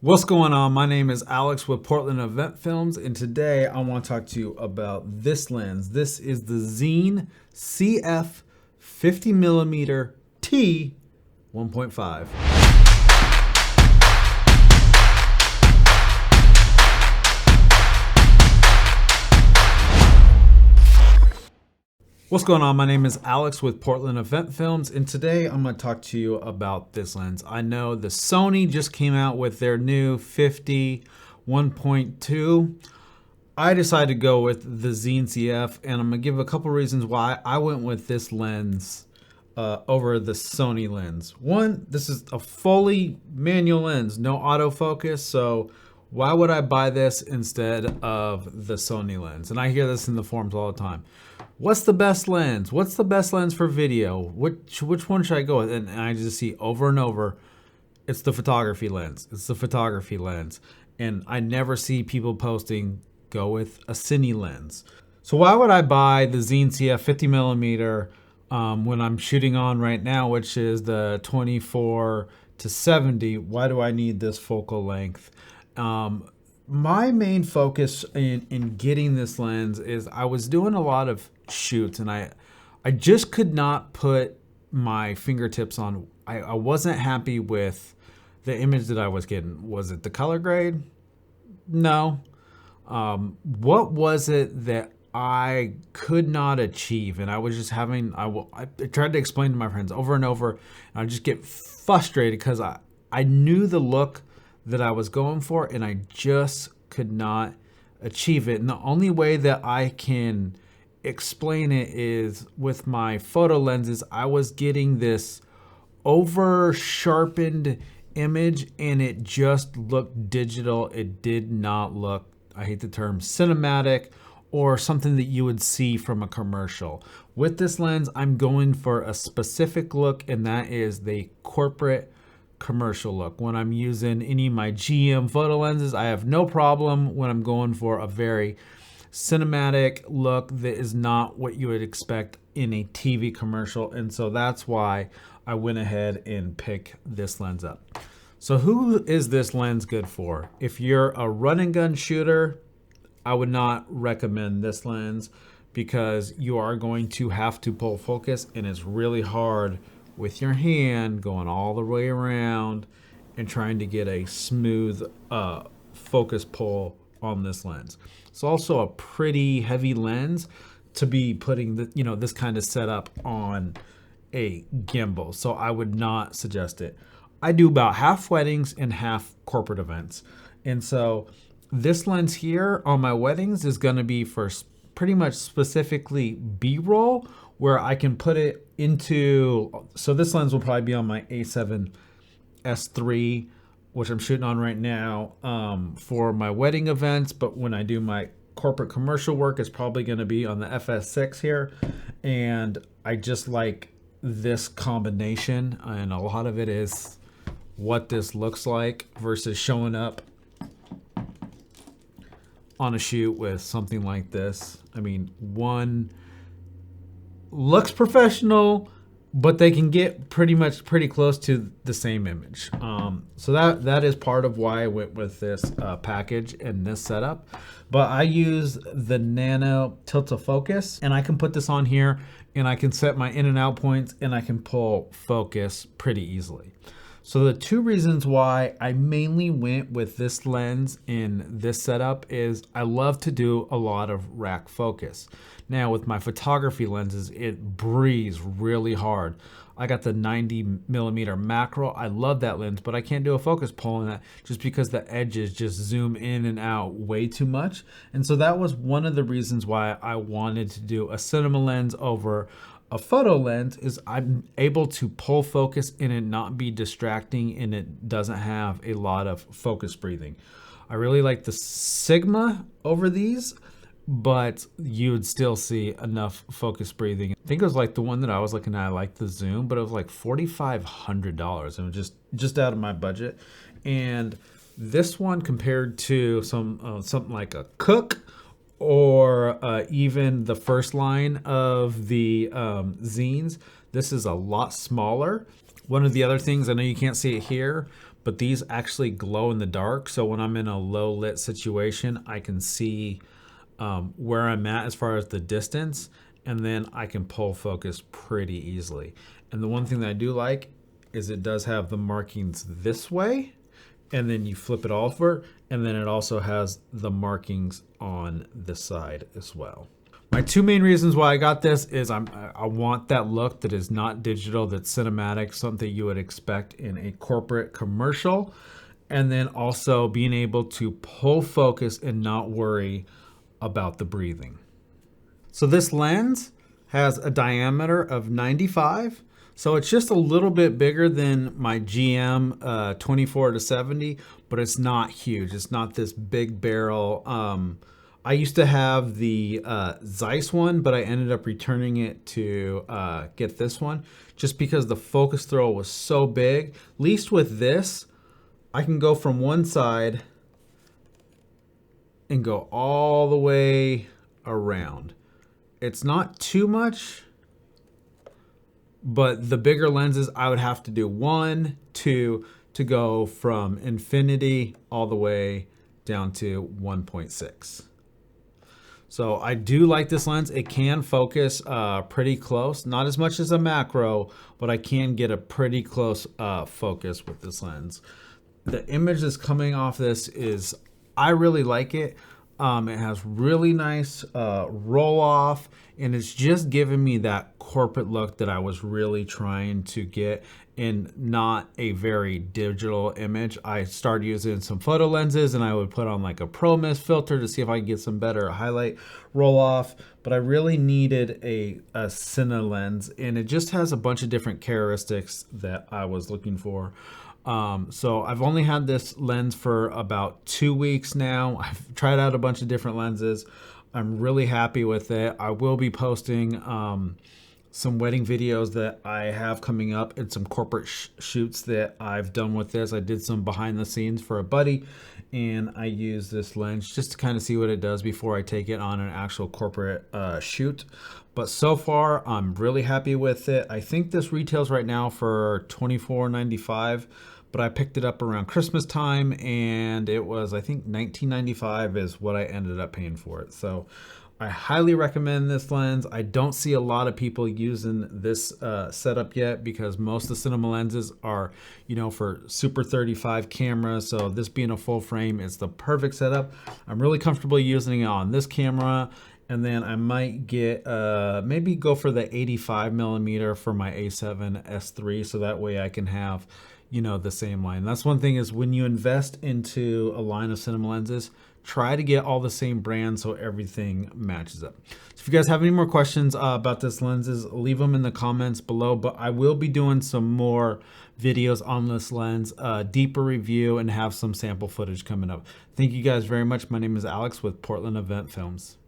What's going on? My name is Alex with Portland Event Films, and today I want to talk to you about this lens. This is the Xeen CF 50mm T 1.5. What's going on? My name is Alex with Portland Event Films, and today I'm going to talk to you about this lens. I know the Sony just came out with their new 50 1.2. I decided to go with the Xeen CF, and I'm going to give a couple reasons why I went with this lens over the Sony lens. One, this is a fully manual lens, no autofocus, so why would I buy this instead of the Sony lens? And I hear this in the forums all the time. What's the best lens? What's the best lens for video? Which one should I go with? And I just see over and over, it's the photography lens. It's the photography lens. And I never see people posting, go with a Cine lens. So why would I buy the Xeen CF 50mm when I'm shooting on right now, which is the 24 to 70? Why do I need this focal length? My main focus in getting this lens is I was doing a lot of shoots and I just could not put my fingertips on. I wasn't happy with the image that I was getting. Was it the color grade? No. What was it that I could not achieve? And I was just having, I tried to explain to my friends over and over, and I just get frustrated because I knew the look that I was going for and I just could not achieve it. And the only way that I can explain it is with my photo lenses. I was getting this over sharpened image and it just looked digital. It did not look, I hate the term, cinematic or something that you would see from a commercial. With this lens, I'm going for a specific look, and that is the corporate commercial look. When I'm using any of my GM photo lenses, I have no problem when I'm going for a very cinematic look that is not what you would expect in a TV commercial. And so that's why I went ahead and picked this lens up. So who is this lens good for? If you're a run and gun shooter, I would not recommend this lens because you are going to have to pull focus and it's really hard with your hand going all the way around and trying to get a smooth focus pull on this lens. It's also a pretty heavy lens to be putting this kind of setup on a gimbal, so I would not suggest it. I do about half weddings and half corporate events, and so this lens here on my weddings is going to be for pretty much specifically B-roll, where I can put it into, so this lens will probably be on my A7 S3, which I'm shooting on right now for my wedding events. But when I do my corporate commercial work, it's probably going to be on the FS6 here. And I just like this combination. And a lot of it is what this looks like versus showing up on a shoot with something like this. I mean, one looks professional, but they can get pretty close to the same image. So that is part of why I went with this package and this setup. But I use the Nano tilt-to-focus, and I can put this on here and I can set my in and out points and I can pull focus pretty easily. So the two reasons why I mainly went with this lens in this setup is I love to do a lot of rack focus. Now with my photography lenses, it breathes really hard. I got the 90mm macro. I love that lens, but I can't do a focus pull on that just because the edges just zoom in and out way too much. And so that was one of the reasons why I wanted to do a cinema lens over a photo lens, is I'm able to pull focus and it not be distracting, and it doesn't have a lot of focus breathing. I really like the Sigma over these, but you would still see enough focus breathing. I think it was like the one that I was looking at, I liked the zoom, but it was like $4,500. It was just out of my budget. And this one compared to something like a Cook or even the first line of the Xeens, this is a lot smaller. One of the other things, I know you can't see it here, but these actually glow in the dark. So when I'm in a low lit situation, I can see where I'm at as far as the distance, and then I can pull focus pretty easily. And the one thing that I do like is it does have the markings this way, and then you flip it over, and then it also has the markings on this side as well. My two main reasons why I got this is I want that look that is not digital, that's cinematic, something you would expect in a corporate commercial, and then also being able to pull focus and not worry about the breathing. So this lens has a diameter of 95. So it's just a little bit bigger than my GM 24-70, but it's not huge. It's not this big barrel. I used to have the Zeiss one, but I ended up returning it to get this one just because the focus throw was so big. At least with this, I can go from one side and go all the way around. It's not too much, but the bigger lenses, I would have to do 1, 2 to go from infinity all the way down to 1.6. So I do like this lens. It can focus pretty close, not as much as a macro, but I can get a pretty close focus with this lens. The image that's coming off this is, I really like it. It has really nice roll off, and it's just giving me that corporate look that I was really trying to get in not a very digital image. I started using some photo lenses, and I would put on like a Pro Mist filter to see if I could get some better highlight roll off, but I really needed a Cine lens, and it just has a bunch of different characteristics that I was looking for. So I've only had this lens for about 2 weeks now. I've tried out a bunch of different lenses. I'm really happy with it. I will be posting some wedding videos that I have coming up and some corporate shoots that I've done with this. I did some behind the scenes for a buddy, and I use this lens just to kind of see what it does before I take it on an actual corporate shoot. But so far, I'm really happy with it. I think this retails right now for $24.95, but I picked it up around Christmas time, and it was, I think, $19.95 is what I ended up paying for it. So I highly recommend this lens. I don't see a lot of people using this setup yet because most of the cinema lenses are, you know, for Super 35 cameras. So this being a full frame, it's the perfect setup. I'm really comfortable using it on this camera. And then I might get, maybe go for the 85mm for my A7S III, so that way I can have, you know, the same line. That's one thing, is when you invest into a line of cinema lenses, try to get all the same brand so everything matches up. So if you guys have any more questions about this lenses, leave them in the comments below, but I will be doing some more videos on this lens, deeper review, and have some sample footage coming up. Thank you guys very much. My name is Alex with Portland Event Films.